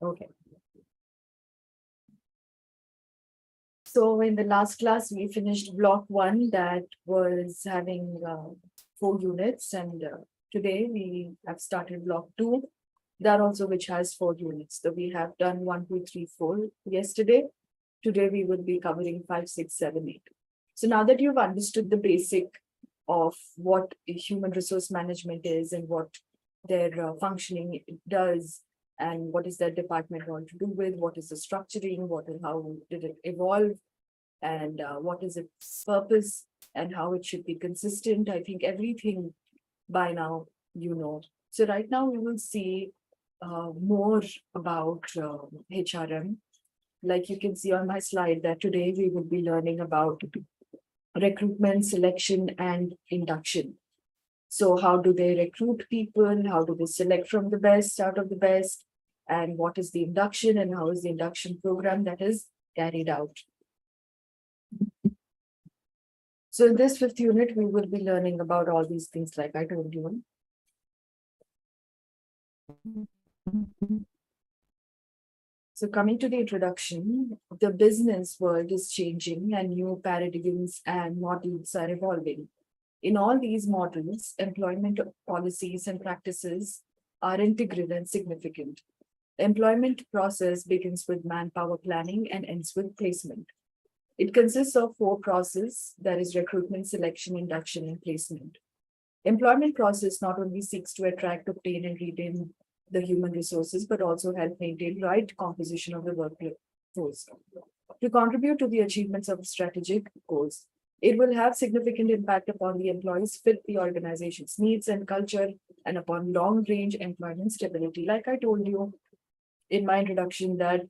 Okay. So in the last class, we finished block one that was having 4 units, and today we have started block two, that also which has 4 units. So we have done one, two, three, four yesterday. Today we will be covering five, six, seven, eight. So now that you've understood the basic of what human resource management is and what their functioning does, and what is that department want to do with, what is the structuring, what and how did it evolve, and what is its purpose and how it should be consistent. I think everything by now you know. So right now we will see more about HRM. Like you can see on my slide that today we will be learning about recruitment, selection, and induction. So how do they recruit people? How do they select from the best out of the best? And what is the induction and how is the induction program that is carried out? So in this fifth unit, we will be learning about all these things like I told you. So coming to the introduction, the business world is changing and new paradigms and models are evolving. In all these models, employment policies and practices are integral and significant. The employment process begins with manpower planning and ends with placement. It consists of four processes, that is recruitment, selection, induction, and placement. Employment process not only seeks to attract, obtain, and retain the human resources, but also help maintain right composition of the workforce. To contribute to the achievements of strategic goals, it will have significant impact upon the employees, fit the organization's needs and culture, and upon long-range employment stability. Like I told you in my introduction, that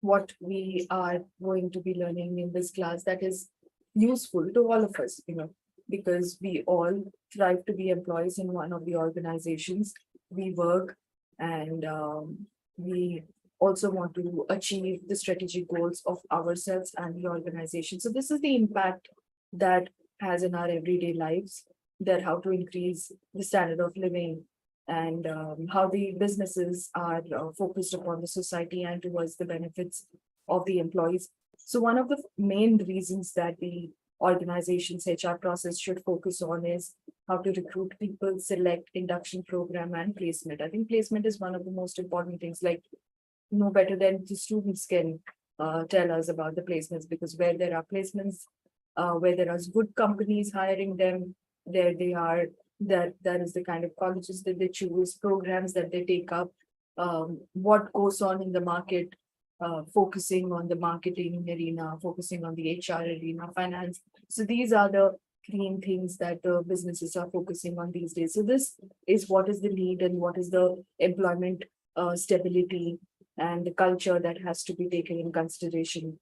what we are going to be learning in this class that is useful to all of us, because we all thrive to be employees in one of the organizations. We work and we also want to achieve the strategic goals of ourselves and the organization. So this is the impact that has in our everyday lives, that how to increase the standard of living, and how the businesses are focused upon the society and towards the benefits of the employees. So one of the main reasons that the organization's HR process should focus on is how to recruit people, select, induction program, and placement. I think placement is one of the most important things, like no better than the students can tell us about the placements, because where there are placements, where there are good companies hiring them, there they are, that is the kind of colleges that they choose, programs that they take up, what goes on in the market, focusing on the marketing arena, focusing on the HR arena, finance. So these are the green things that the businesses are focusing on these days. So this is what is the need and what is the employment stability and the culture that has to be taken in consideration.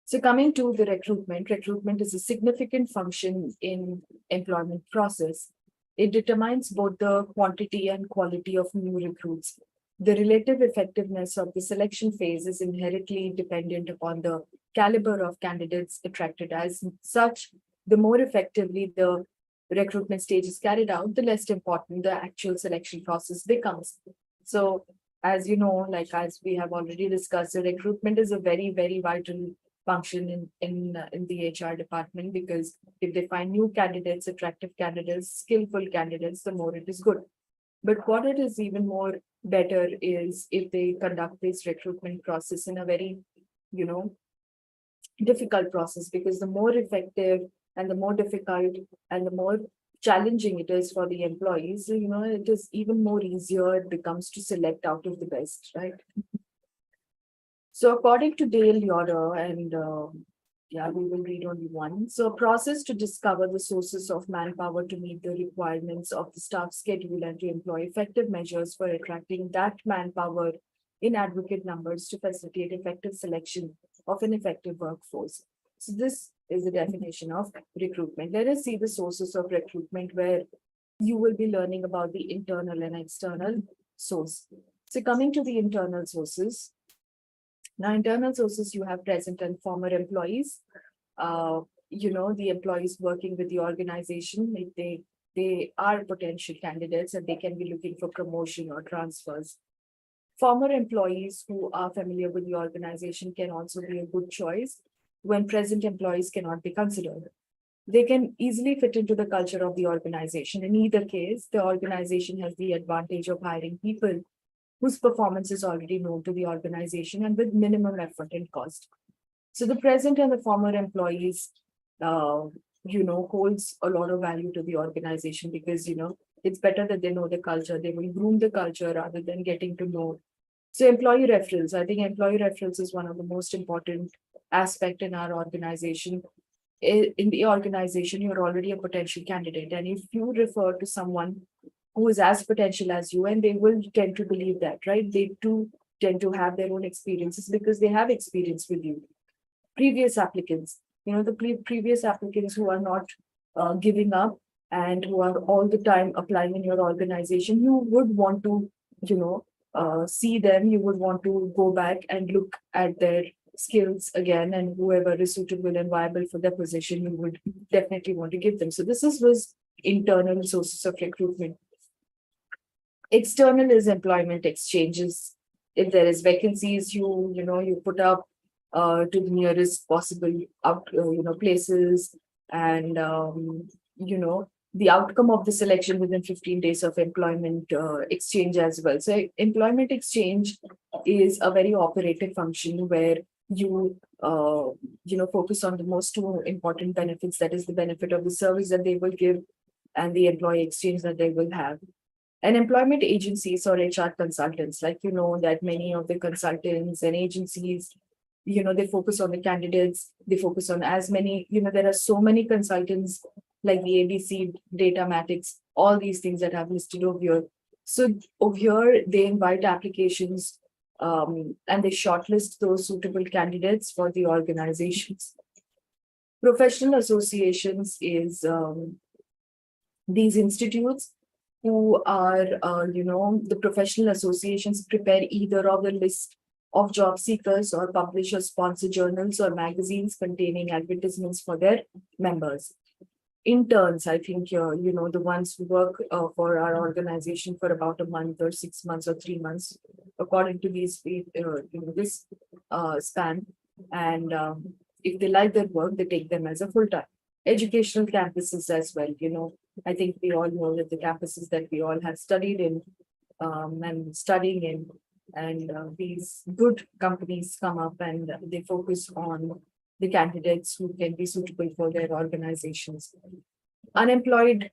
So coming to the recruitment is a significant function in employment process. It determines both the quantity and quality of new recruits. The relative effectiveness of the selection phase is inherently dependent upon the caliber of candidates attracted. As such, the more effectively the recruitment stage is carried out, the less important the actual selection process becomes. So, as you know, like as we have already discussed, the recruitment is a very, very vital function in the HR department, because if they find new candidates, attractive candidates, skillful candidates, the more it is good. But what it is even more better is if they conduct this recruitment process in a very, you know, difficult process, because the more effective and the more difficult and the more challenging it is for the employees, it is even more easier it becomes to select out of the best, right? So according to Dale Yoder, and yeah, we will read only one. So a process to discover the sources of manpower to meet the requirements of the staff schedule and to employ effective measures for attracting that manpower in adequate numbers to facilitate effective selection of an effective workforce. So this is the definition of recruitment. Let us see the sources of recruitment, where you will be learning about the internal and external source. So coming to the internal sources, now, internal sources, you have present and former employees. The employees working with the organization, if they they are potential candidates and they can be looking for promotion or transfers. Former employees who are familiar with the organization can also be a good choice when present employees cannot be considered. They can easily fit into the culture of the organization. In either case, the organization has the advantage of hiring people whose performance is already known to the organization and with minimum effort and cost. So the present and the former employees, uh, holds a lot of value to the organization because, it's better that they know the culture. They will groom the culture rather than getting to know. So employee referrals, I think employee referrals is one of the most important aspect in our organization. In the organization, you're already a potential candidate. And if you refer to someone who is as potential as you, and they will tend to believe that, right? They do tend to have their own experiences because they have experience with you. Previous applicants, the previous applicants who are not giving up and who are all the time applying in your organization, you would want to, you know, see them, you would want to go back and look at their skills again, and whoever is suitable and viable for their position, you would definitely want to give them. So this is was internal sources of recruitment. External is employment exchanges. If there is vacancies, you put up to the nearest possible out places, and the outcome of the selection within 15 days of employment exchange as well. So employment exchange is a very operative function where focus on the most two important benefits, that is the benefit of the service that they will give and the employee exchange that they will have. And employment agencies or HR consultants, like that many of the consultants and agencies, they focus on the candidates, they focus on as many, there are so many consultants like the ABC, Datamatics, all these things that I've listed over here. So over here, they invite applications and they shortlist those suitable candidates for the organizations. Professional associations is these institutes who are, the professional associations prepare either of the list of job seekers or publish or sponsor journals or magazines containing advertisements for their members. Interns, I think, the ones who work for our organization for about a month or 6 months or 3 months, according to this span. And if they like their work, they take them as a full time. Educational campuses as well, I think we all know that the campuses that we all have studied in and studying in, and these good companies come up and they focus on the candidates who can be suitable for their organizations. Unemployed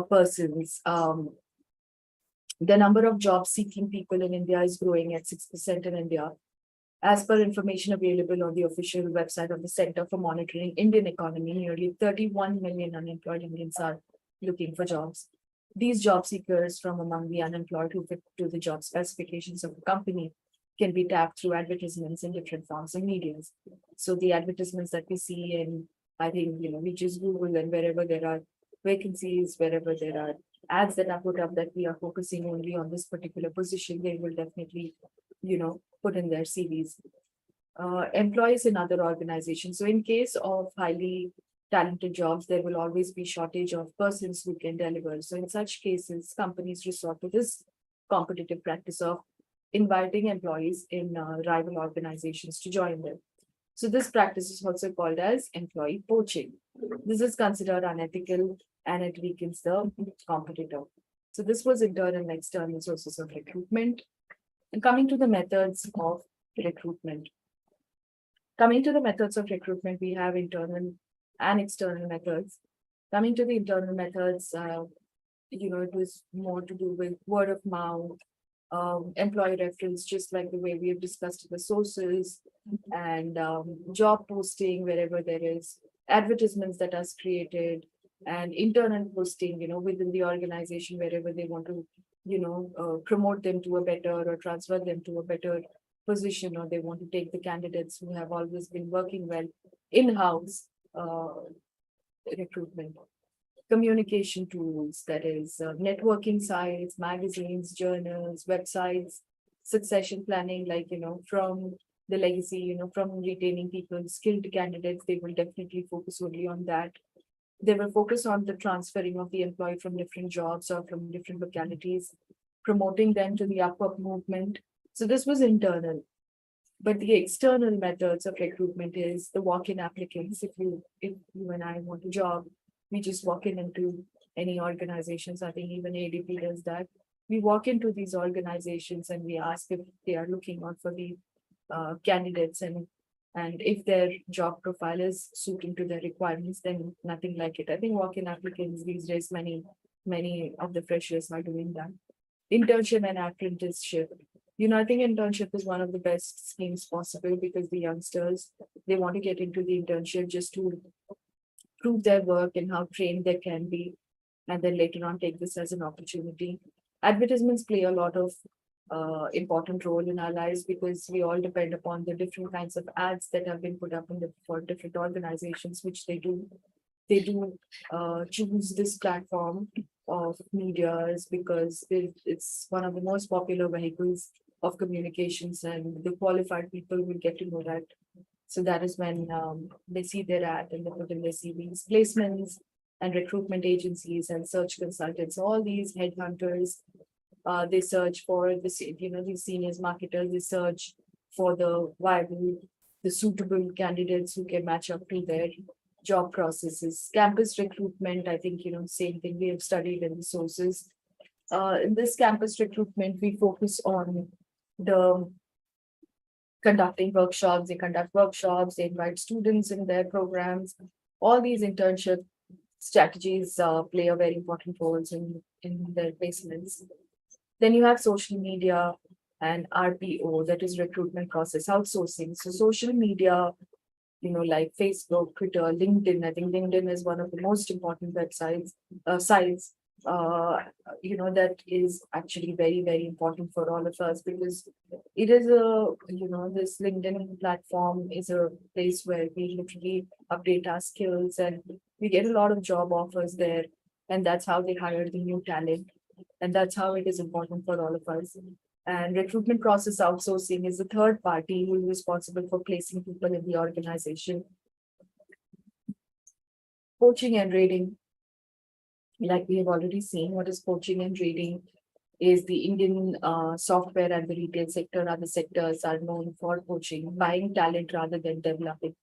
persons, the number of job seeking people in India is growing at 6% in India. As per information available on the official website of the Center for Monitoring Indian Economy, nearly 31 million unemployed Indians are looking for jobs. These job seekers from among the unemployed who fit to the job specifications of the company can be tapped through advertisements in different forms of media. So the advertisements that we see in, I think, which is Google, and wherever there are vacancies, wherever there are ads that are put up that we are focusing only on this particular position, they will definitely, put in their CVs. Employees in other organizations. So in case of highly talented jobs, there will always be shortage of persons who can deliver. So in such cases, companies resort to this competitive practice of inviting employees in rival organizations to join them. So this practice is also called as employee poaching. This is considered unethical and it weakens the competitor. So this was internal and external sources of recruitment. And coming to the methods of recruitment. Coming to the methods of recruitment, we have internal and external methods. Coming to the internal methods, it was more to do with word of mouth, employee reference, just like the way we have discussed the sources, and job posting wherever there is advertisements that are created, and internal posting, within the organization wherever they want to, promote them to a better or transfer them to a better position, or they want to take the candidates who have always been working well in-house recruitment. Communication tools, that is networking sites, magazines, journals, websites, succession planning, like, from the legacy, from retaining people, skilled candidates, they will definitely focus only on that. They will focus on the transferring of the employee from different jobs or from different localities, promoting them to the upward movement. So this was internal. But the external methods of recruitment is the walk-in applicants. If you and I want a job, we just walk in into any organizations. I think even ADP does that. We walk into these organizations and we ask if they are looking out for the candidates, and if their job profile is suiting to their requirements, then nothing like it. I think walk-in applicants these days, many of the freshers are doing that. Internship and apprenticeship. I think internship is one of the best schemes possible because the youngsters, they want to get into the internship just to prove their work and how trained they can be, and then later on take this as an opportunity. Advertisements play a lot of important role in our lives because we all depend upon the different kinds of ads that have been put up for different organizations, which they do choose this platform of medias because it's one of the most popular vehicles of communications, and the qualified people will get to know that. So that is when they see their ad and they put in their CVs. Placements and recruitment agencies and search consultants, all these headhunters, they search for these seniors marketers, they search for the viable, the suitable candidates who can match up to their job processes. Campus recruitment, I think, same thing we have studied in the sources. In this campus recruitment, we focus on the conducting workshops. They conduct workshops, they invite students in their programs. All these internship strategies play a very important role in their placements. Then you have social media and RPO, that is recruitment process outsourcing. So social media, like Facebook, Twitter, LinkedIn. I think LinkedIn is one of the most important websites, sites, that is actually very, very important for all of us because it is this LinkedIn platform is a place where we literally update our skills and we get a lot of job offers there. And that's how they hire the new talent. And that's how it is important for all of us. And recruitment process outsourcing is the third party who is responsible for placing people in the organization. Coaching and rating, like we have already seen, what is coaching and rating is the Indian software and the retail sector. Other sectors are known for coaching, buying talent rather than developing.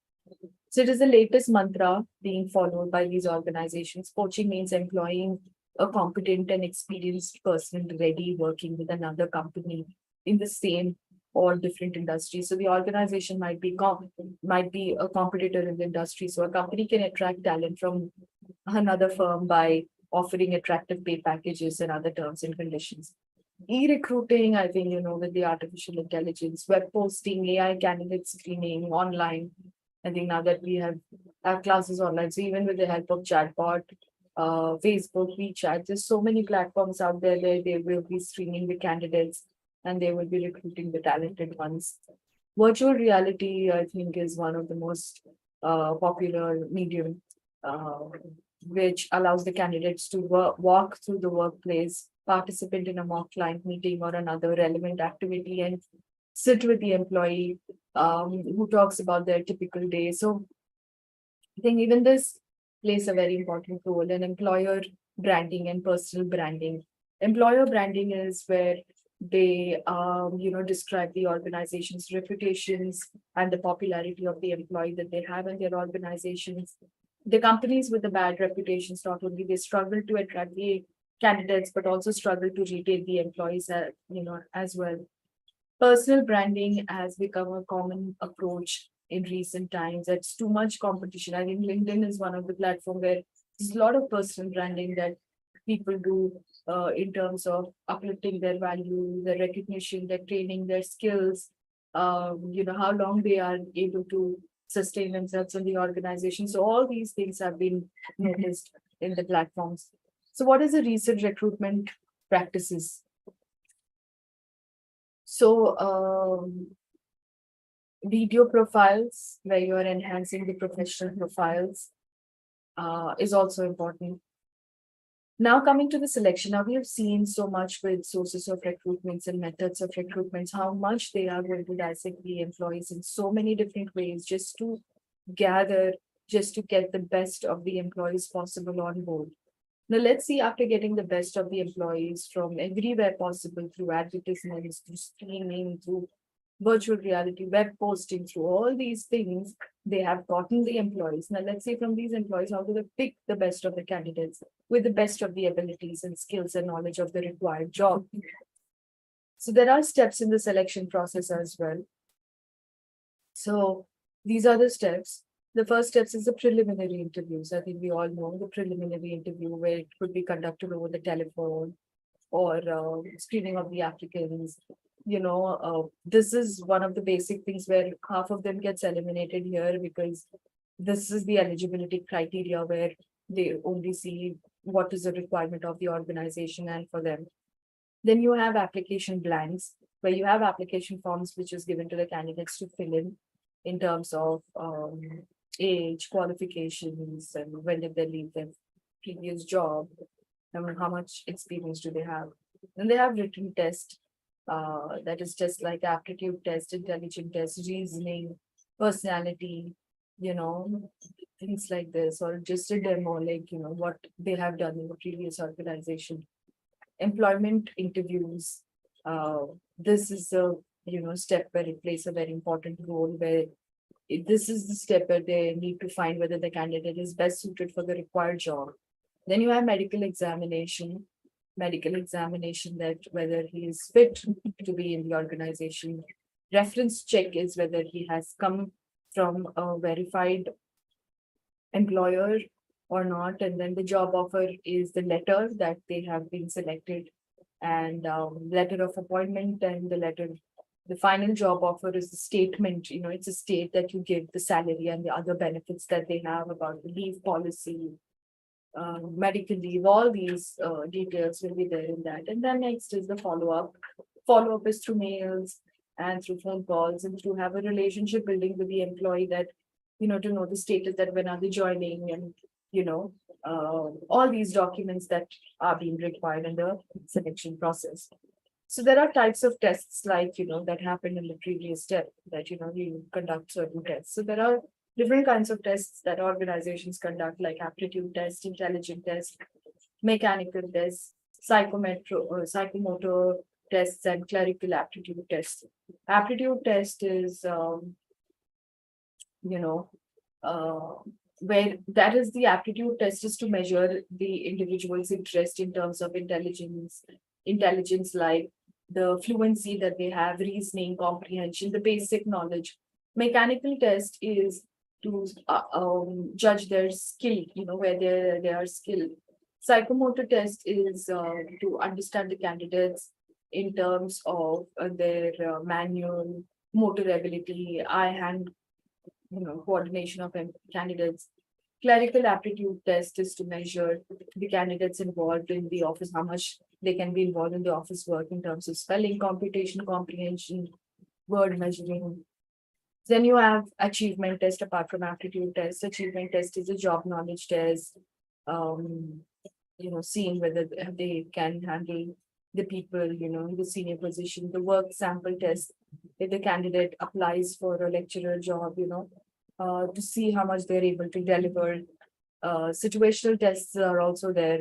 So it is the latest mantra being followed by these organizations. Coaching means employing a competent and experienced person ready working with another company in the same or different industry. So the organization might be a competitor in the industry. So a company can attract talent from another firm by offering attractive pay packages and other terms and conditions. E-recruiting, I think, with the artificial intelligence, web posting, AI candidate screening, online. I think now that we have classes online, so even with the help of chatbot, Facebook, WeChat, there's so many platforms out there where they will be screening the candidates and they will be recruiting the talented ones. Virtual reality, I think, is one of the most popular medium, which allows the candidates to walk through the workplace, participate in a mock client meeting or another relevant activity, and sit with the employee who talks about their typical day. So I think even this plays a very important role in employer branding and personal branding. Employer branding is where they describe the organization's reputations and the popularity of the employee that they have in their organizations. The companies with the bad reputations, not only they struggle to attract the candidates, but also struggle to retain the employees, as well. Personal branding has become a common approach in recent times. It's too much competition. I think LinkedIn is one of the platform where there's a lot of personal branding that people do in terms of uplifting their value, their recognition, their training, their skills, how long they are able to sustain themselves in the organization. So all these things have been noticed in the platforms. So what is the recent recruitment practices? So video profiles, where you are enhancing the professional profiles, is also important. Now coming to the selection, now we have seen so much with sources of recruitments and methods of recruitments, how much they are going to dissect the employees in so many different ways just to gather just to get the best of the employees possible on board. Now, let's see, after getting the best of the employees from everywhere possible through advertisements, through streaming, through virtual reality, web posting, through all these things, they have gotten the employees. Now, let's say from these employees, how do they pick the best of the candidates with the best of the abilities and skills and knowledge of the required job? So, there are steps in the selection process as well. So, these are the steps. The first steps is the preliminary interviews. I think we all know the preliminary interview where it could be conducted over the telephone or screening of the applicants. This is one of the basic things where half of them gets eliminated here because this is the eligibility criteria where they only see what is the requirement of the organization and for them. Then you have application blanks where you have application forms which is given to the candidates to fill in terms of age, qualifications, and when did they leave their previous job, and how much experience do they have. Then they have written test, that is just like aptitude test, intelligence test, reasoning, personality, things like this, or just a demo, like, what they have done in the previous organization. Employment interviews, this is a, step where it plays a very important role where this is the step where they need to find whether the candidate is best suited for the required job. Then you have medical examination that whether he is fit to be in the organization. Reference check is whether he has come from a verified employer or not. And then the job offer is the letter that they have been selected and letter of appointment and the final job offer is the statement. It's a state that you give the salary and the other benefits that they have about the leave policy, medical leave, all these details will be there in that. And then next is the follow-up. Follow-up is through mails and through phone calls and to have a relationship building with the employee that, to know the status that when are they joining and, all these documents that are being required in the selection process. So there are types of tests like, that happened in the previous step that, we conduct certain tests. So there are different kinds of tests that organizations conduct like aptitude test, intelligence test, mechanical tests, psychomotor tests, and clerical aptitude tests. Aptitude test is, where that is the aptitude test is to measure the individual's interest in terms of intelligence like the fluency that they have, reasoning, comprehension, the basic knowledge. Mechanical test is to judge their skill, where they are skilled. Psychomotor test is to understand the candidates in terms of their manual, motor ability, eye-hand, coordination of candidates. Clerical aptitude test is to measure the candidates involved in the office, how much they can be involved in the office work in terms of spelling, computation, comprehension, word measuring. Then you have achievement test apart from aptitude test. Achievement test is a job knowledge test, seeing whether they can handle the people, in the senior position. The work sample test, if the candidate applies for a lecturer job, to see how much they're able to deliver. Situational tests are also there.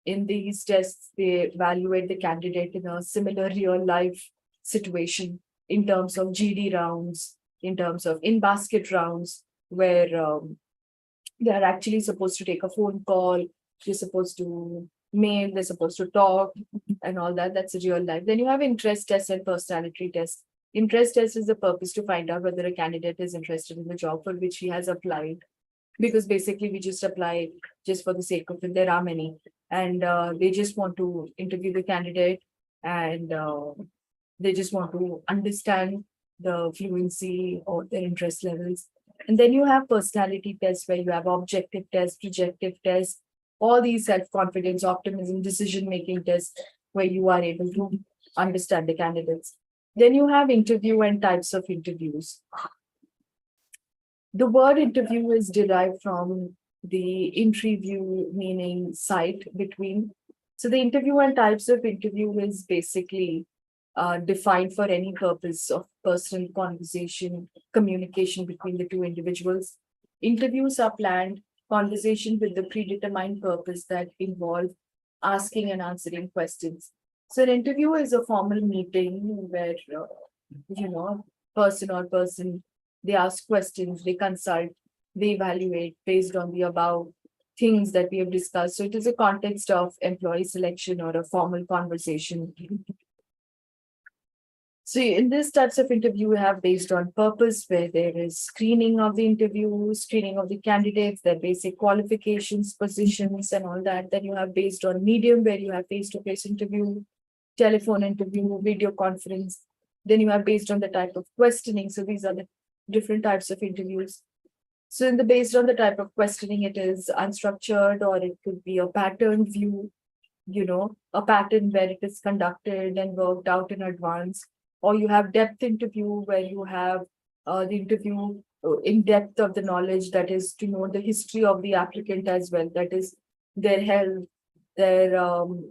In these tests, they evaluate the candidate in a similar real life situation in terms of GD rounds, in terms of in-basket rounds, where they're actually supposed to take a phone call, they're supposed to mail, they're supposed to talk, and all that. That's a real life. Then you have interest test and personality test. Interest test is the purpose to find out whether a candidate is interested in the job for which he has applied. Because basically we just apply just for the sake of it. There are many, and they just want to interview the candidate, and they just want to understand the fluency or their interest levels. And then you have personality tests where you have objective tests, projective tests, all these self-confidence, optimism, decision-making tests where you are able to understand the candidates. Then you have interview and types of interviews. The word interview is derived from the interview, meaning site between. So the interview and types of interview is basically defined for any purpose of personal conversation, communication between the two individuals. Interviews are planned conversation with the predetermined purpose that involve asking and answering questions. So an interview is a formal meeting where person or person, they ask questions, they consult, they evaluate based on the above things that we have discussed. So it is a context of employee selection or a formal conversation. So in these types of interview, we have based on purpose, where there is screening of the interview, screening of the candidates, their basic qualifications, positions, and all that. Then you have based on medium, where you have face-to-face interview, telephone interview, video conference. Then you have based on the type of questioning. So these are the different types of interviews. So in the based on the type of questioning, it is unstructured, or it could be a pattern view, a pattern where it is conducted and worked out in advance. Or you have depth interview, where you have the interview in depth of the knowledge, that is to know the history of the applicant as well, that is their health, their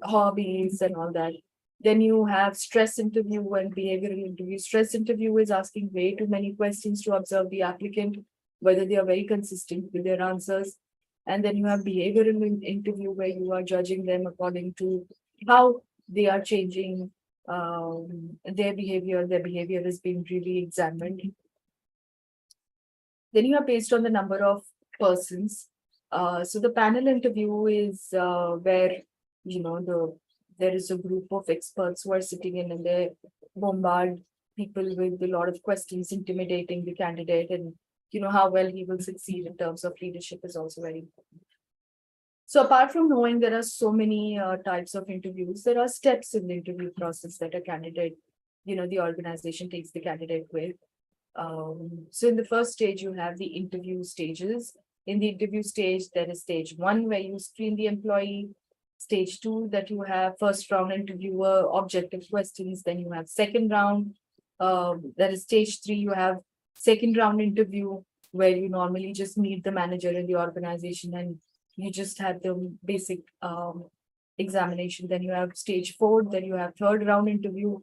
hobbies and all that. Then you have stress interview and behavioral interview. Stress interview is asking way too many questions to observe the applicant, whether they are very consistent with their answers. And then you have behavioral interview, where you are judging them according to how they are changing their behavior. Their behavior is being really examined. Then you are based on the number of persons. So the panel interview is where there is a group of experts who are sitting in, and they bombard people with a lot of questions, intimidating the candidate, and how well he will succeed in terms of leadership is also very important. So apart from knowing there are so many types of interviews, there are steps in the interview process that a candidate, the organization takes the candidate with. So in the first stage, you have the interview stages. In the interview stage, there is stage 1 where you screen the employee. Stage 2, that you have first round interviewer, objective questions. Then you have second round. That is stage 3. You have second round interview, where you normally just meet the manager in the organization and you just have the basic examination. Then you have stage 4. Then you have third round interview.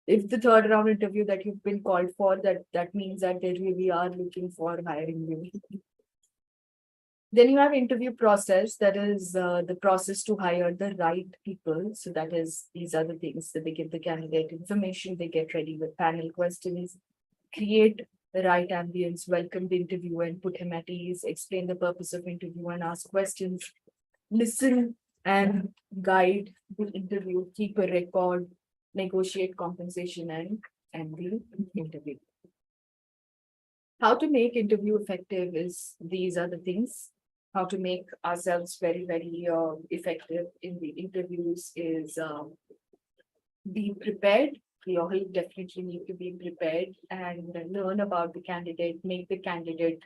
If the third round interview that you've been called for, that means that they really are looking for hiring you. Then you have interview process, that is the process to hire the right people. So that is, these are the things that they give the candidate information, they get ready with panel questions, create the right ambience, welcome the interviewer and put him at ease, explain the purpose of interview and ask questions, listen and guide the interview, keep a record, negotiate compensation and the interview. How to make interview effective is, these are the things. How to make ourselves very, very effective in the interviews is be prepared. We all definitely need to be prepared and learn about the candidate, make the candidate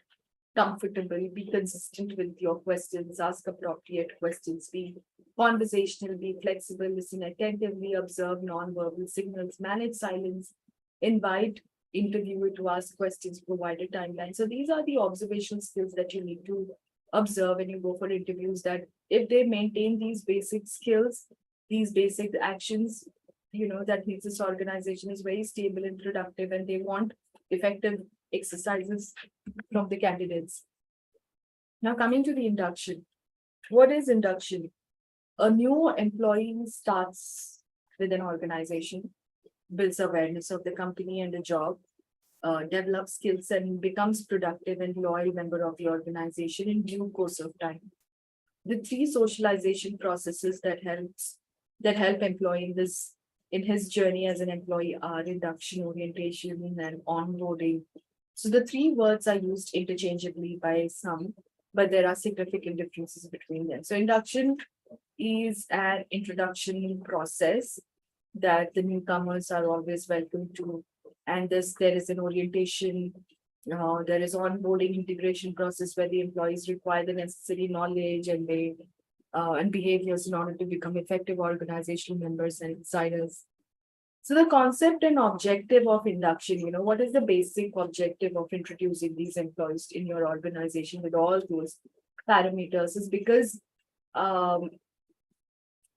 comfortable, be consistent with your questions, ask appropriate questions, be conversational, be flexible, listen attentively, observe non-verbal signals, manage silence, invite interviewer to ask questions, provide a timeline. So these are the observational skills that you need to observe when you go for interviews, that if they maintain these basic skills, these basic actions, that means this organization is very stable and productive and they want effective exercises from the candidates. Now coming to the induction. What is induction? A new employee starts with an organization, builds awareness of the company and the job, develops skills and becomes productive and loyal member of the organization in due course of time. The 3 socialization processes that help employee in his journey as an employee are induction, orientation, and onboarding. So the 3 words are used interchangeably by some, but there are significant differences between them. So induction is an introduction process that the newcomers are always welcome to. And there is an orientation, there is onboarding integration process where the employees require the necessary knowledge and behaviors in order to become effective organizational members and insiders. So the concept and objective of induction, what is the basic objective of introducing these employees in your organization with all those parameters, is because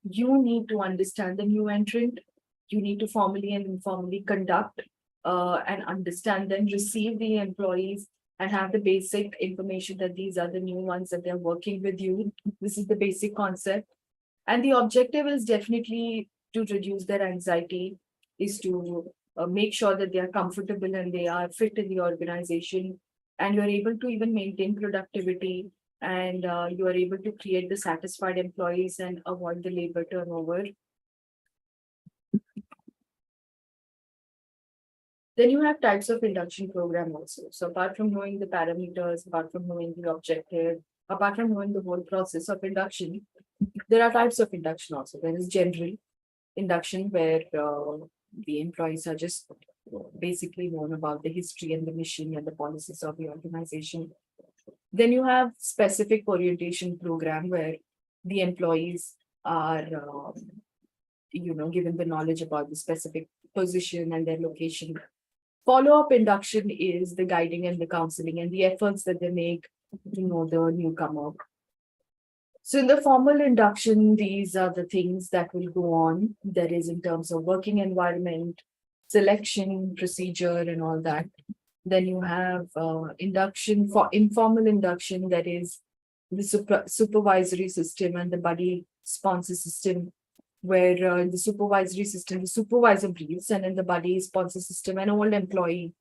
you need to understand the new entrant. You need to formally and informally conduct and understand them, receive the employees, and have the basic information that these are the new ones that they're working with you. This is the basic concept. And the objective is definitely to reduce their anxiety, is to make sure that they are comfortable and they are fit in the organization, and you're able to even maintain productivity, and you are able to create the satisfied employees and avoid the labor turnover. Then you have types of induction program also. So apart from knowing the parameters, apart from knowing the objective, apart from knowing the whole process of induction, there are types of induction also. There is general induction where the employees are just basically known about the history and the mission and the policies of the organization. Then you have specific orientation program where the employees are given the knowledge about the specific position and their location. Follow-up induction is the guiding and the counseling and the efforts that they make to know the newcomer. So in the formal induction, these are the things that will go on. That is in terms of working environment, selection, procedure, and all that. Then you have induction for informal induction, that is the supervisory system and the buddy sponsor system, where the supervisory system, the supervisor briefs, and in the buddy sponsor system, an old employee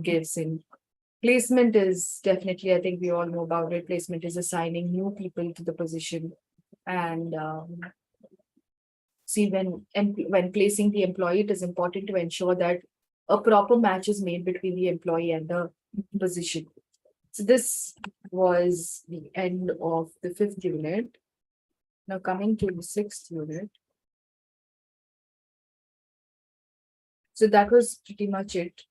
gives in. Placement is definitely, I think we all know about it. Placement is assigning new people to the position. And see, when placing the employee, it is important to ensure that a proper match is made between the employee and the position. So this was the end of the 5th unit. Now coming to the 6th unit. So that was pretty much it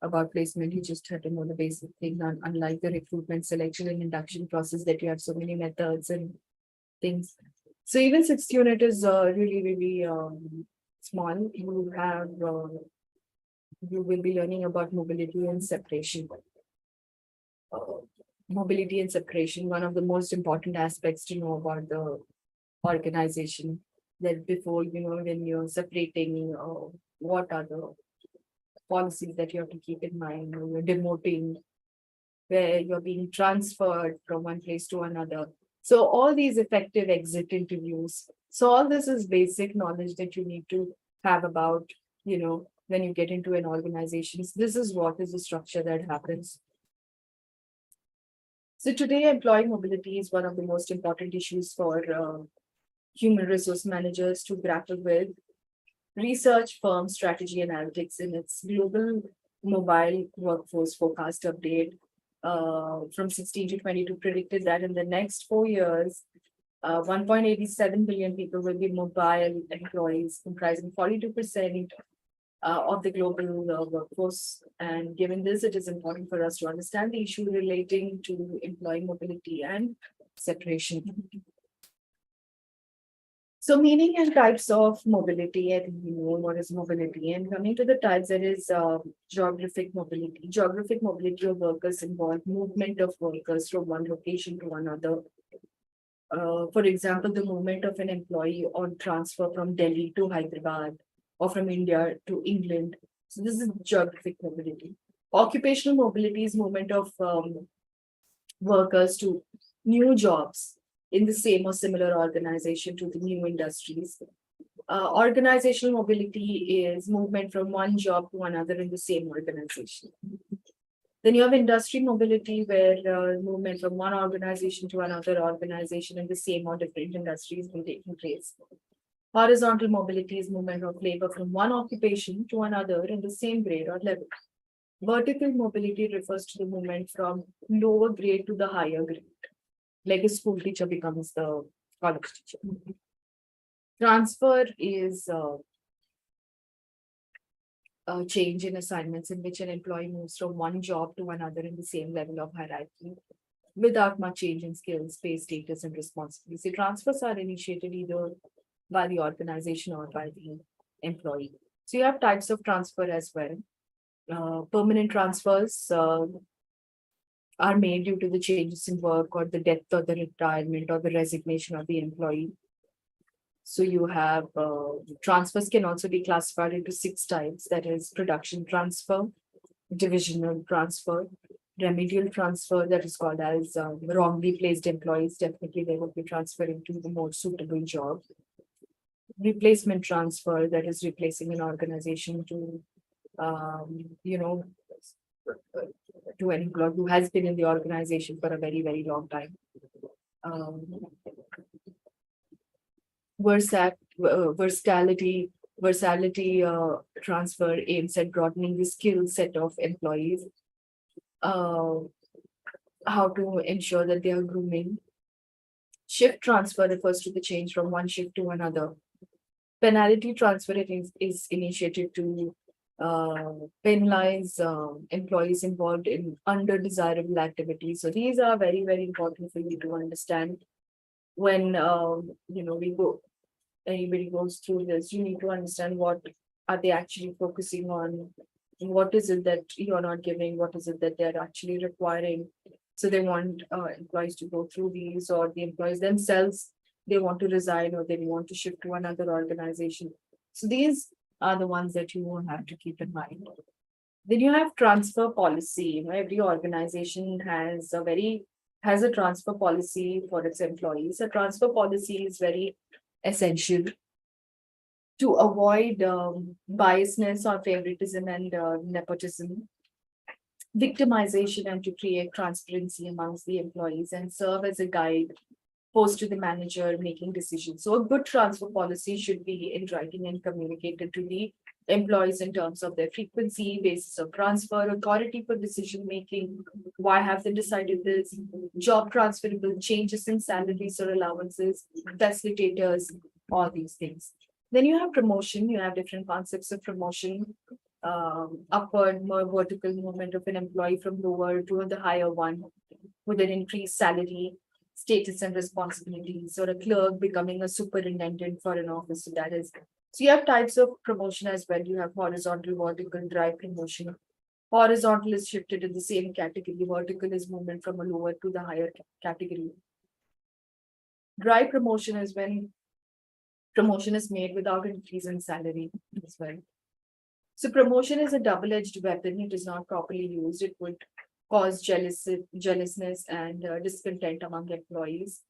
about placement. You just had to know the basic thing, unlike the recruitment, selection, and induction process that you have so many methods and things. So even 6th unit is really, really small. You will be learning about mobility and separation. Mobility and separation, one of the most important aspects to know about the organization. That before, when you're separating, what are the policies that you have to keep in mind, you're demoting, where you're being transferred from one place to another. So all these effective exit interviews. So all this is basic knowledge that you need to have about, when you get into an organization. This is what is the structure that happens. So today, employee mobility is one of the most important issues for human resource managers to grapple with. Research firm Strategy Analytics, in its global mobile workforce forecast update from 16 to 22, predicted that in the next 4 years, 1.87 billion people will be mobile employees, comprising 42% of the global workforce. And given this, it is important for us to understand the issue relating to employee mobility and separation. So meaning and types of mobility, I think we know what is mobility. And coming to the types, there is geographic mobility. Geographic mobility of workers involve movement of workers from one location to another. For example, the movement of an employee on transfer from Delhi to Hyderabad or from India to England. So this is geographic mobility. Occupational mobility is movement of workers to new jobs in the same or similar organization to the new industries. Organizational mobility is movement from one job to another in the same organization. Then you have industry mobility, where movement from one organization to another organization in the same or different industries will taking place. Horizontal mobility is movement of labor from one occupation to another in the same grade or level. Vertical mobility refers to the movement from lower grade to the higher grade, like a school teacher becomes the college teacher. Transfer is a change in assignments in which an employee moves from one job to another in the same level of hierarchy without much change in skills, pay, status, and responsibilities. The transfers are initiated either by the organization or by the employee. So you have types of transfer as well. Permanent transfers are made due to the changes in work or the death or the retirement or the resignation of the employee. So you have transfers can also be classified into 6 types. That is production transfer, divisional transfer, Remedial transfer, that is called as wrongly placed employees, definitely they would be transferring to the more suitable job. Replacement transfer, that is replacing an organization to, you know, to an employee who has been in the organization for a very, very long time. Um, versatility transfer aims at broadening the skill set of employees. Uh, how to ensure that they are grooming. Shift transfer refers to the change from one shift to another. Penalty transfer is initiated to penalize employees involved in undesirable activities. So these are very, very important for you to understand when we go anybody goes through this. You need to understand what are they actually focusing on, what is it that you're not giving, what is it that they're actually requiring. So they want employees to go through these, or the employees themselves, they want to resign or they want to shift to another organization. So these are the ones that you will have to keep in mind. Then you have transfer policy. Every organization has a transfer policy for its employees. A transfer policy is very essential to avoid biasness or favoritism and nepotism, victimization, and to create transparency amongst the employees and serve as a guide post to the manager making decisions. So a good transfer policy should be in writing and communicated to the employees in terms of their frequency, basis of transfer, authority for decision making, why have they decided this, job transferable changes in salaries or allowances, facilitators, all these things. Then you have promotion, you have different concepts of promotion, upward, more vertical movement of an employee from lower to the higher one with an increased salary, status and responsibilities, or a clerk becoming a superintendent for an office. So that is, so you have types of promotion as well. You have horizontal, vertical, drive promotion. Horizontal is shifted in the same category. Vertical is movement from a lower to the higher category. Drive promotion is when promotion is made without increase in salary as well. So promotion is a double-edged weapon. It is not properly used. It would cause jealousness and discontent among employees.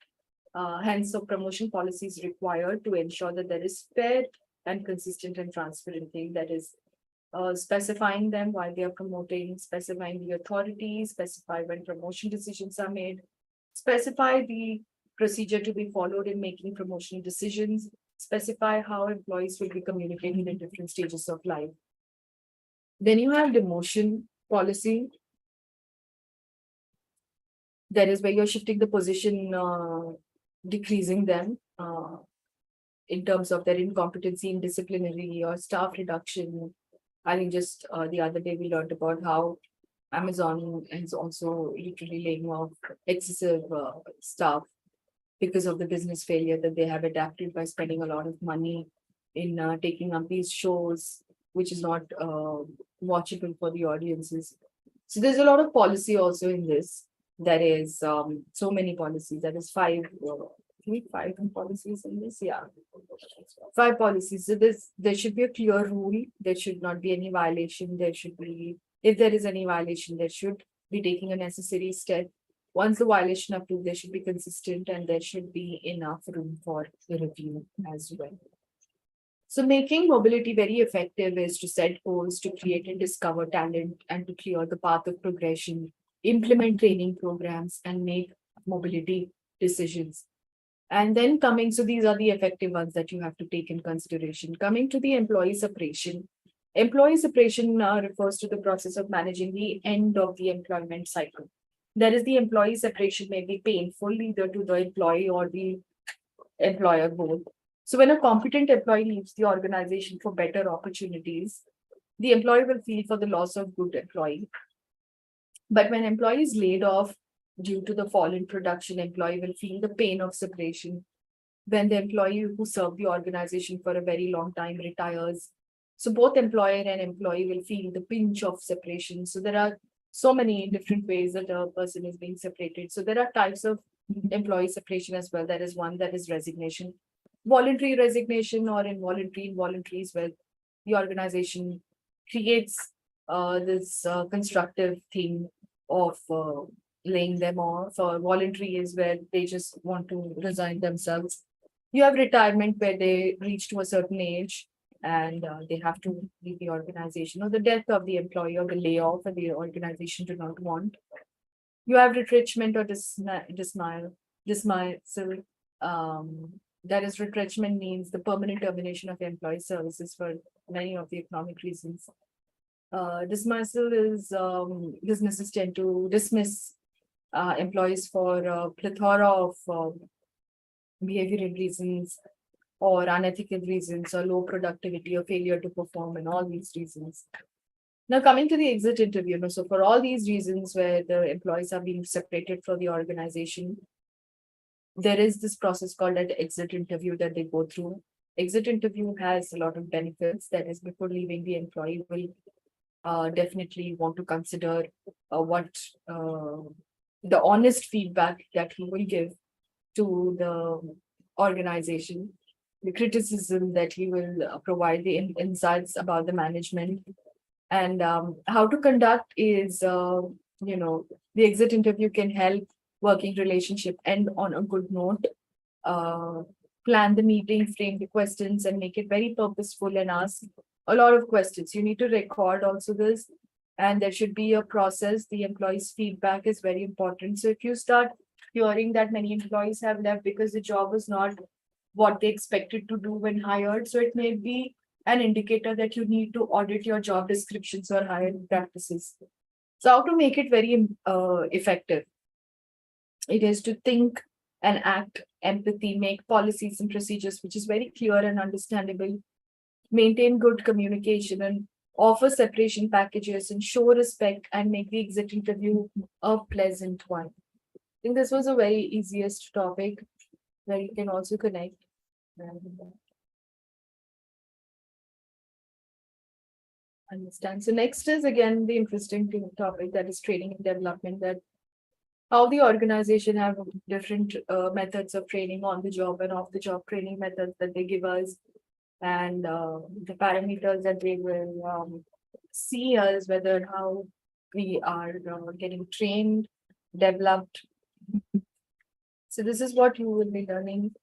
Hence, so promotion policy is required to ensure that there is fair and consistent and transparent thing, that is specifying them while they are promoting, specifying the authority, specify when promotion decisions are made, specify the procedure to be followed in making promotion decisions, specify how employees will be communicating in different stages of life. Then you have demotion policy. That is where you're shifting the position, decreasing them in terms of their incompetency in disciplinary or staff reduction. I think just the other day we learned about how Amazon is also literally laying off excessive staff because of the business failure that they have adapted by spending a lot of money in taking up these shows, which is not watchable for the audiences. So there's a lot of policy also in this. There is so many policies. That is five policies in this. Yeah, 5 policies. So there should be a clear rule. There should not be any violation. There should be, if there is any violation, there should be taking a necessary step. Once the violation approved, there should be consistent and there should be enough room for the review as well. So making mobility very effective is to set goals, to create and discover talent, and to clear the path of progression, implement training programs, and make mobility decisions. And then coming, so these are the effective ones that you have to take in consideration. Coming to the employee separation. Employee separation refers to the process of managing the end of the employment cycle. That is, the employee separation may be painful either to the employee or the employer both. So when a competent employee leaves the organization for better opportunities, the employee will feel for the loss of good employee. But when employee is laid off due to the fall in production, employee will feel the pain of separation. When the employee who served the organization for a very long time retires, so both employer and employee will feel the pinch of separation. So there are so many different ways that a person is being separated. So there are types of employee separation as well. There is one that is resignation, voluntary resignation, or involuntary is where the organization creates this constructive thing of laying them off, or voluntary is where they just want to resign themselves. You have retirement where they reach to a certain age and they have to leave the organization, or the death of the employee, or the layoff and the organization do not want. You have retrenchment or dismissal. That is, retrenchment means the permanent termination of employee services for many of the economic reasons. Dismissal is businesses tend to dismiss employees for a plethora of behavioral reasons or unethical reasons or low productivity or failure to perform and all these reasons. Now coming to the exit interview, so for all these reasons where the employees are being separated from the organization, there is this process called an exit interview that they go through. Exit interview has a lot of benefits. That is, before leaving, the employee will definitely want to consider what the honest feedback that he will give to the organization, the criticism that he will provide, the insights about the management, and how to conduct is, the exit interview can help working relationship end on a good note. Uh, Plan the meeting, frame the questions, and make it very purposeful and ask a lot of questions. You need to record also this, and there should be a process. The employees' feedback is very important. So if you start hearing that many employees have left because the job was not what they expected to do when hired, so it may be an indicator that you need to audit your job descriptions or hiring practices. So how to make it very effective? It is to think and act empathy, make policies and procedures which is very clear and understandable, maintain good communication, and offer separation packages, and show respect, and make the exit interview a pleasant one. I think this was a very easiest topic where you can also connect. And understand. So next is again the interesting topic, that is training and development. That how the organization have different methods of training, on the job and off the job training methods that they give us, and the parameters that they will see us, whether how we are getting trained, developed. So this is what you will be learning.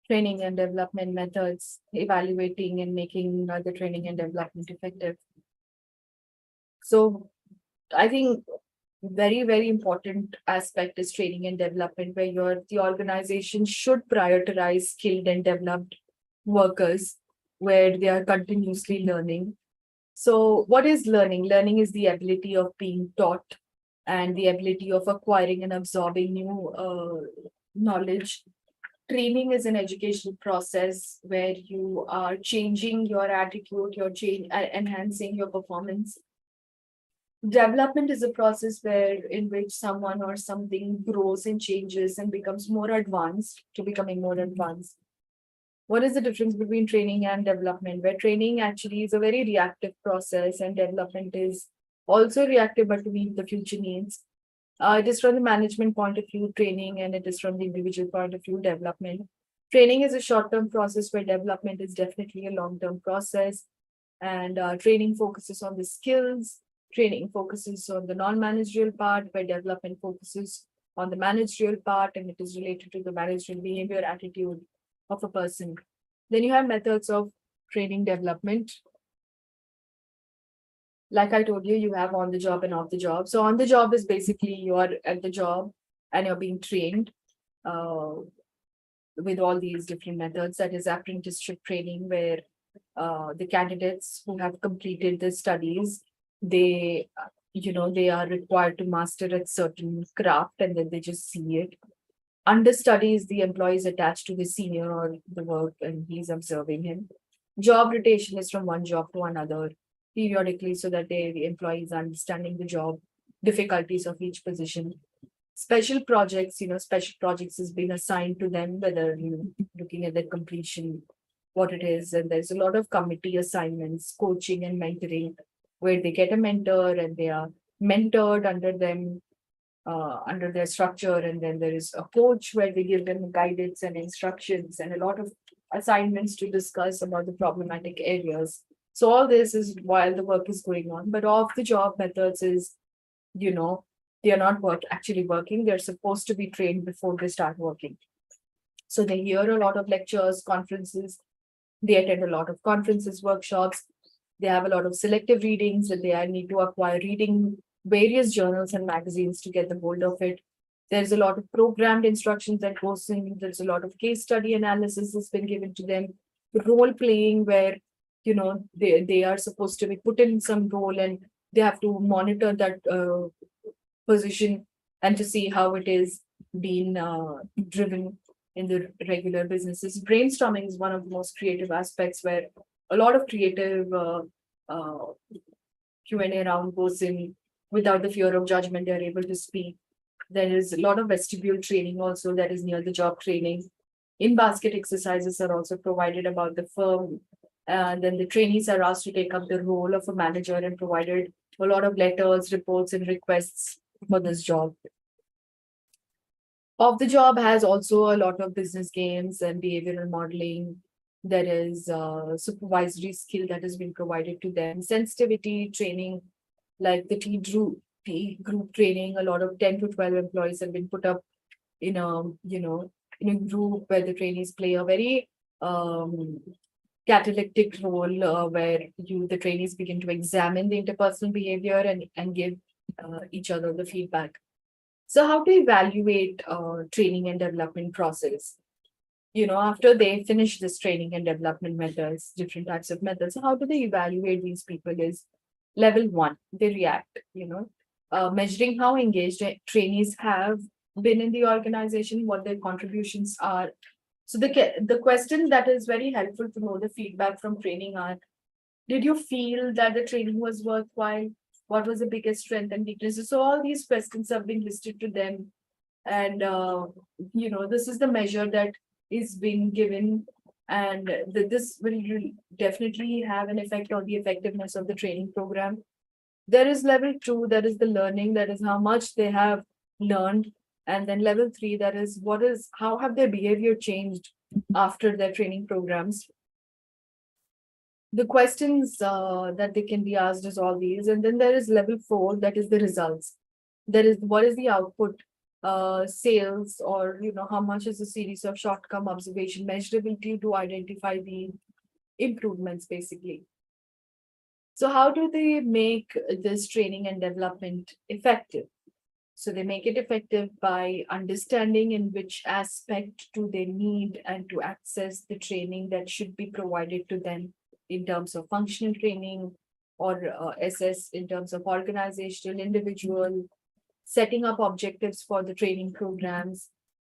Training and development methods, evaluating and making the training and development effective. So I think very, very important aspect is training and development, where the organization should prioritize skilled and developed workers, where they are continuously learning. So what is learning? Learning is the ability of being taught and the ability of acquiring and absorbing new knowledge. Training is an educational process where you are changing your attitude, enhancing your performance. Development is a process where in which someone or something grows and changes and becomes more advanced to becoming more advanced. What is the difference between training and development? Where training actually is a very reactive process and development is also reactive but to meet the future needs. It is from the management point of view, training, and it is from the individual point of view, development. Training is a short-term process where development is definitely a long-term process. And training focuses on the skills, training focuses on the non-managerial part, where development focuses on the managerial part, and it is related to the managerial behavior, attitude of a person. Then you have methods of training development. Like I told you, you have on the job and off the job. So on the job is basically you are at the job and you're being trained with all these different methods. That is apprenticeship training, where the candidates who have completed the studies, they they are required to master a certain craft, and then they just see it. Understudy is the employee is attached to the senior or the work, and he's observing him. Job rotation is from one job to another periodically, so that the employee is understanding the job difficulties of each position. Special projects, special projects has been assigned to them, whether looking at the completion, what it is, and there's a lot of committee assignments, coaching and mentoring, where they get a mentor and they are mentored under them, under their structure, and then there is a coach where they give them guidance and instructions and a lot of assignments to discuss about the problematic areas. So all this is while the work is going on, but off the job methods is, you know, they are not actually working. They're supposed to be trained before they start working. So they hear a lot of lectures, conferences, they attend a lot of conferences, workshops. They have a lot of selective readings that they need to acquire, reading various journals and magazines to get the hold of it. There's a lot of programmed instructions that goes in. There's a lot of case study analysis that's been given to them. Role playing where they are supposed to be put in some role and they have to monitor that position and to see how it is being driven in the regular businesses. Brainstorming is one of the most creative aspects where a lot of creative uh, Q&A round goes in without the fear of judgment. They're able to speak. There is a lot of vestibule training also that is near the job training. In-basket exercises are also provided about the firm. And then the trainees are asked to take up the role of a manager and provided a lot of letters, reports, and requests for this job. Of the job has also a lot of business games and behavioral modeling. There is supervisory skill that has been provided to them, sensitivity training, like the T group training. A lot of 10 to 12 employees have been put up in a in a group where the trainees play a very um, catalytic role where the trainees begin to examine the interpersonal behavior and give each other the feedback. So how to evaluate training and development process? After they finish this training and development methods, different types of methods, how do they evaluate these people is level one, they react, measuring how engaged trainees have been in the organization, what their contributions are. So the question that is very helpful to know the feedback from training are, did you feel that the training was worthwhile? What was the biggest strength and weaknesses? So all these questions have been listed to them. And, this is the measure that is being given. And this will definitely have an effect on the effectiveness of the training program. There is level two, that is the learning, that is how much they have learned. And then level three, that is how have their behavior changed after their training programs. The questions that they can be asked is all these. And then there is level four, that is the results. There is what is the output, sales, or how much is a series of short-term observation measurability to identify the improvements, basically. So how do they make this training and development effective? So they make it effective by understanding in which aspect do they need and to access the training that should be provided to them in terms of functional training, or SS in terms of organizational, individual, setting up objectives for the training programs,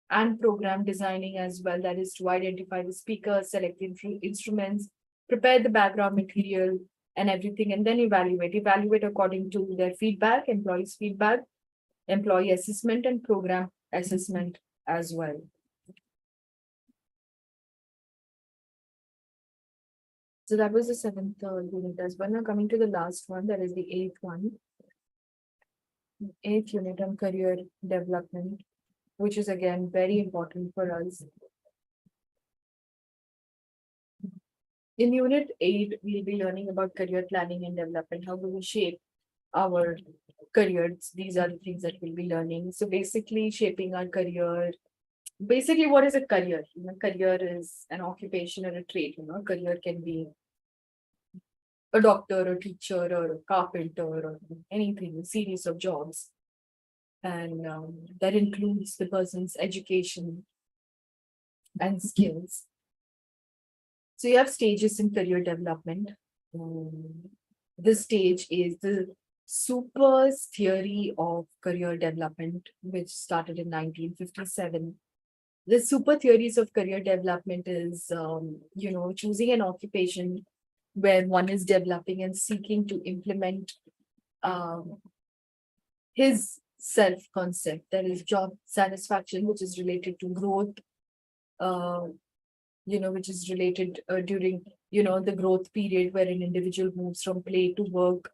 and program designing as well. That is to identify the speakers, select the instruments, prepare the background material and everything, and then evaluate according to their feedback, employees' feedback, employee assessment, and program assessment as well. So that was the seventh unit as well. Now coming to the last one, that is the eighth one. Eighth unit on career development, which is again very important for us. In unit 8, we'll be learning about career planning and development. How do we shape our careers? These are the things that we'll be learning. So basically shaping our career. Basically, what is a career? Career is an occupation or a trade. Career can be a doctor, a teacher, or a carpenter, or anything, a series of jobs. And that includes the person's education and skills. So you have stages in career development. This stage is the Super's theory of career development, which started in 1957. The super theories of career development is, choosing an occupation where one is developing and seeking to implement his self-concept. There is job satisfaction, which is related to growth, which is related during, the growth period where an individual moves from play to work,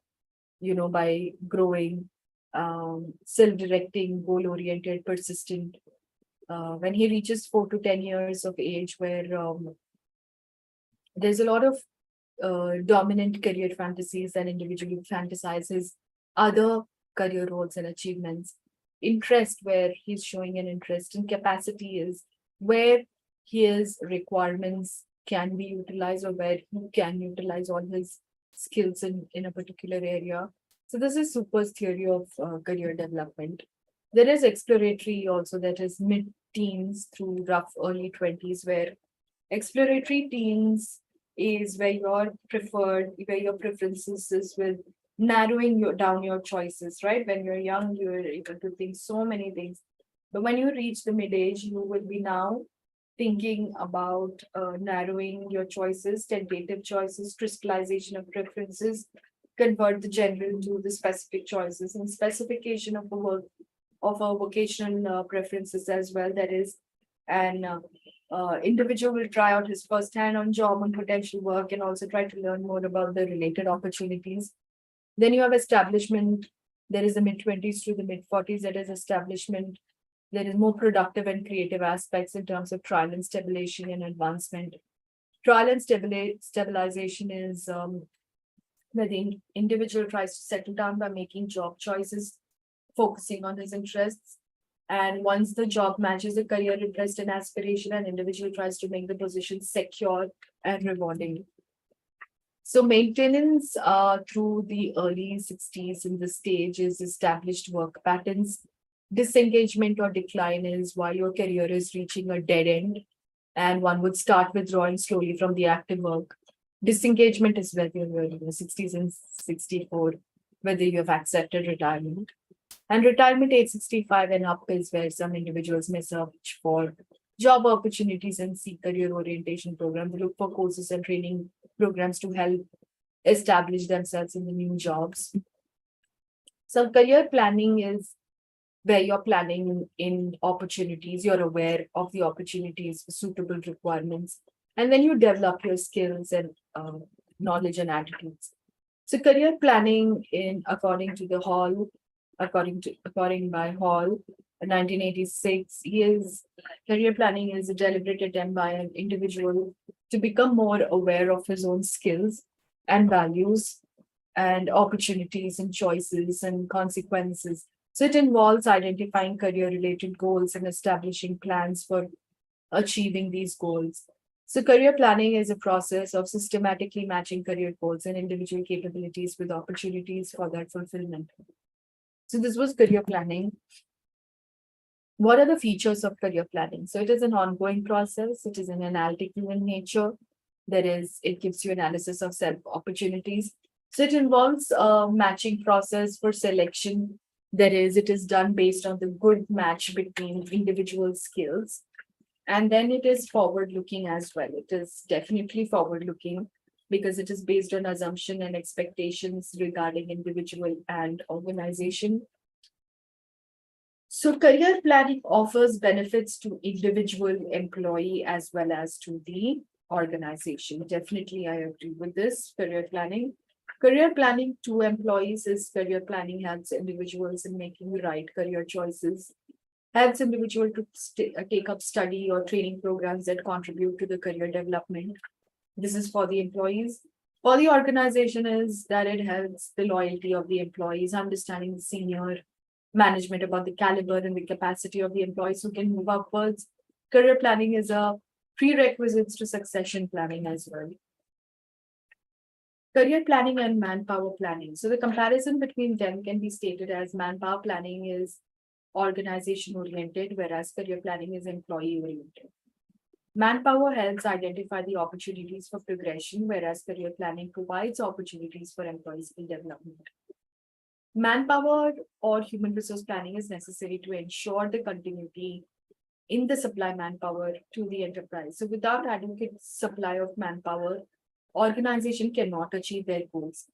by growing, self-directing, goal-oriented, persistent. When he reaches 4 to 10 years of age, where there's a lot of dominant career fantasies and individually fantasizes other career roles and achievements. Interest, where he's showing an interest, and capacity is where his requirements can be utilized or where he can utilize all his skills in a particular area. So this is Super's theory of career development. There is exploratory also, that is mid-teens through rough early 20s, where exploratory teens is where your preferences is with narrowing down your choices, right? When you're young, you're able to think so many things. But when you reach the mid age, you will be now thinking about narrowing your choices, tentative choices, crystallization of preferences, convert the general to the specific choices, and specification of a work of our vocational preferences as well. That is, an individual will try out his first hand on job and potential work and also try to learn more about the related opportunities. Then you have establishment. There is the mid 20s to the mid 40s. That is establishment. There is more productive and creative aspects in terms of trial and stabilization and advancement. Trial and stabilization is where the individual tries to settle down by making job choices, focusing on his interests. And once the job matches the career interest and aspiration, an individual tries to make the position secure and rewarding. So maintenance through the early 60s in this stage is established work patterns. Disengagement or decline is while your career is reaching a dead end, and one would start withdrawing slowly from the active work. Disengagement is whether you're in the 60s and 64, whether you have accepted retirement. And retirement age 65 and up is where some individuals may search for job opportunities and seek career orientation programs. They look for courses and training programs to help establish themselves in the new jobs. So career planning is where you're planning in opportunities, you're aware of the opportunities, suitable requirements, and then you develop your skills and knowledge and attitudes. So career planning in according to the Hall, according by Hall, 1986, career planning is a deliberate attempt by an individual to become more aware of his own skills and values and opportunities and choices and consequences. So it involves identifying career related goals and establishing plans for achieving these goals. So career planning is a process of systematically matching career goals and individual capabilities with opportunities for that fulfillment. So this was career planning. What are the features of career planning? So it is an ongoing process. It is an analytical in nature. It gives you analysis of self opportunities. So it involves a matching process for selection. It is done based on the good match between individual skills. And then it is forward looking as well. It is definitely forward looking because it is based on assumption and expectations regarding individual and organization. So career planning offers benefits to individual employee as well as to the organization. Definitely, I agree with this career planning. Career planning to employees is career planning helps individuals in making the right career choices, helps individual to take up study or training programs that contribute to the career development. This is for the employees. For the organization is that it helps the loyalty of the employees, understanding the senior management about the caliber and the capacity of the employees who can move upwards. Career planning is a prerequisite to succession planning as well. Career planning and manpower planning. So the comparison between them can be stated as manpower planning is organization oriented, whereas career planning is employee oriented. Manpower helps identify the opportunities for progression, whereas career planning provides opportunities for employee skill development. Manpower or human resource planning is necessary to ensure the continuity in the supply manpower to the enterprise. So without adequate supply of manpower, organization cannot achieve their goals.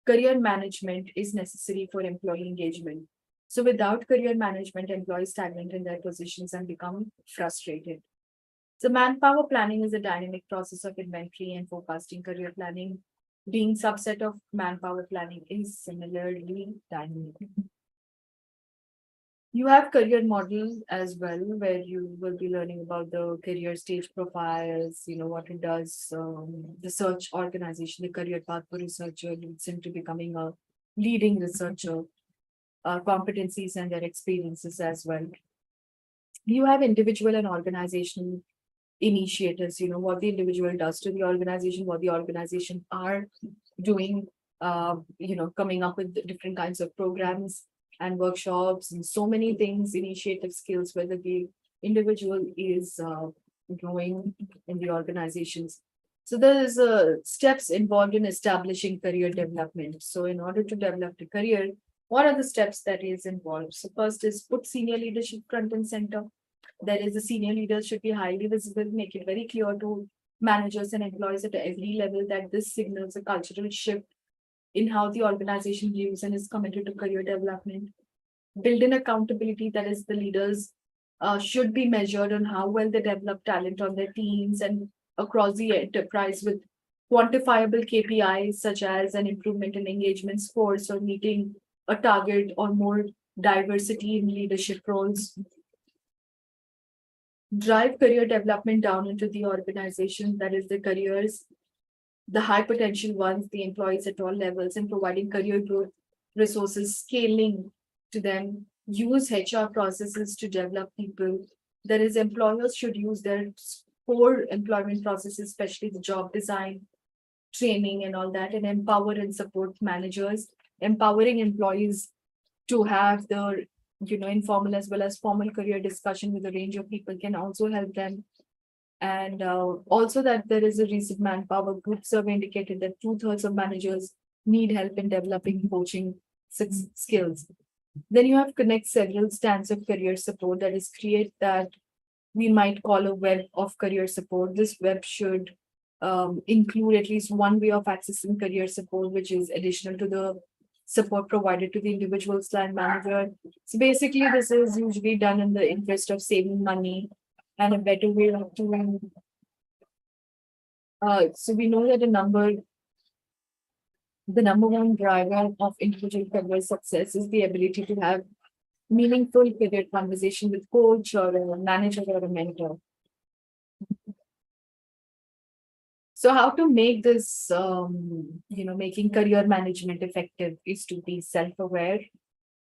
Career management is necessary for employee engagement. So without career management, employees stagnate in their positions and become frustrated. So manpower planning is a dynamic process of inventory and forecasting. Career planning being subset of manpower planning is similarly dynamic. You have career model as well, where you will be learning about the career stage profiles, what it does, the search organization, the career path for researcher leads into becoming a leading researcher, competencies and their experiences as well. You have individual and organizational initiatives, what the individual does to the organization, what the organization are doing, coming up with different kinds of programs and workshops and so many things, initiative skills, whether the individual is growing in the organizations. So there's steps involved in establishing career development. So in order to develop a career, what are the steps that is involved? So first is put senior leadership front and center. There is a senior leader should be highly visible, make it very clear to managers and employees at every level that this signals a cultural shift in how the organization views and is committed to career development. Build in accountability, that is, the leaders should be measured on how well they develop talent on their teams and across the enterprise with quantifiable KPIs such as an improvement in engagement scores or meeting a target or more diversity in leadership roles. Drive career development down into the organization, that is the careers, the high potential ones, the employees at all levels, and providing career growth resources, scaling to them. Use HR processes to develop people. That is, employers should use their core employment processes, especially the job design, training, and all that, and empower and support managers, empowering employees to have the informal as well as formal career discussion with a range of people can also help them. And also that there is a recent manpower group survey indicated that two-thirds of managers need help in developing coaching skills. Then you have connect several stands of career support, that is create that we might call a web of career support. This web should include at least one way of accessing career support, which is additional to the support provided to the individual's line manager. So basically, this is usually done in the interest of saving money and a better way of doing. So we know that the number one driver of individual career success is the ability to have meaningful career conversation with coach or a manager or a mentor. So how to make this, making career management effective is to be self-aware,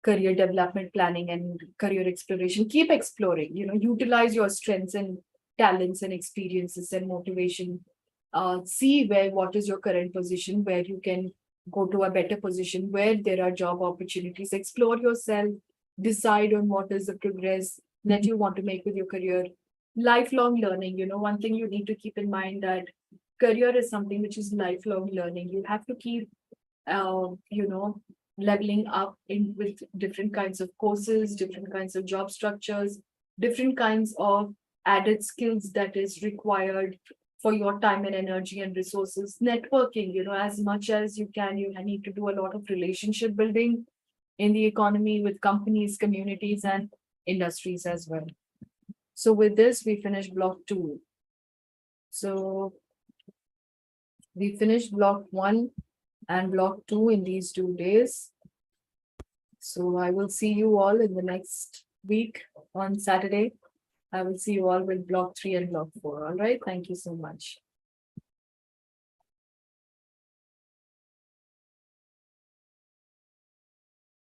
career development planning and career exploration. Keep exploring, utilize your strengths and talents and experiences and motivation. See what is your current position, where you can go to a better position, where there are job opportunities. Explore yourself, decide on what is the progress that you want to make with your career. Lifelong learning, one thing you need to keep in mind that career is something which is lifelong learning. You have to keep, leveling up in with different kinds of courses, different kinds of job structures, different kinds of added skills that is required for your time and energy and resources. Networking, as much as you can, you need to do a lot of relationship building in the economy with companies, communities, and industries as well. So with this, we finish block 2. So we finished block 1 and block 2 in these 2 days. So I will see you all in the next week on Saturday. I will see you all with block 3 and block 4. All right. Thank you so much.